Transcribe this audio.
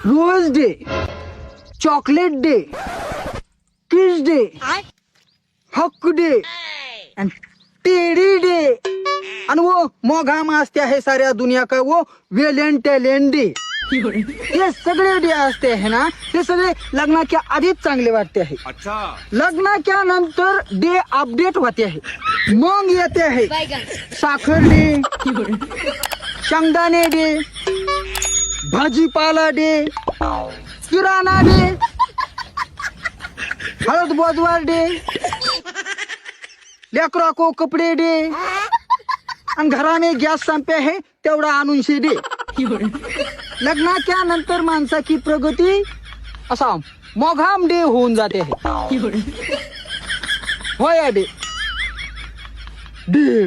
Rose day, chocolate day, किस day, हक day आणि teddy day आणि वो मोघाम असते आहे साऱ्या दुनिया का वो वेलेंटॅलेंट डे. हे सगळे डे असते आहे ना, ते सगळे लग्नाच्या आधीच चांगले वाटते आहे. लग्नाच्या नंतर डे अपडेट होते आहे. मग येते आहे साखर डे, शेंगदाणे डे, भाजीपाला डे, किराणा डे, हळद बुधवार डे, लेकरा को कपडे डे आणि घरा में गॅस संपे आहे तेवढा आणून शे डे. लग्नाच्या नंतर माणसाची प्रगती असा मोघाम डे होऊन जाते आहे. होय डे डे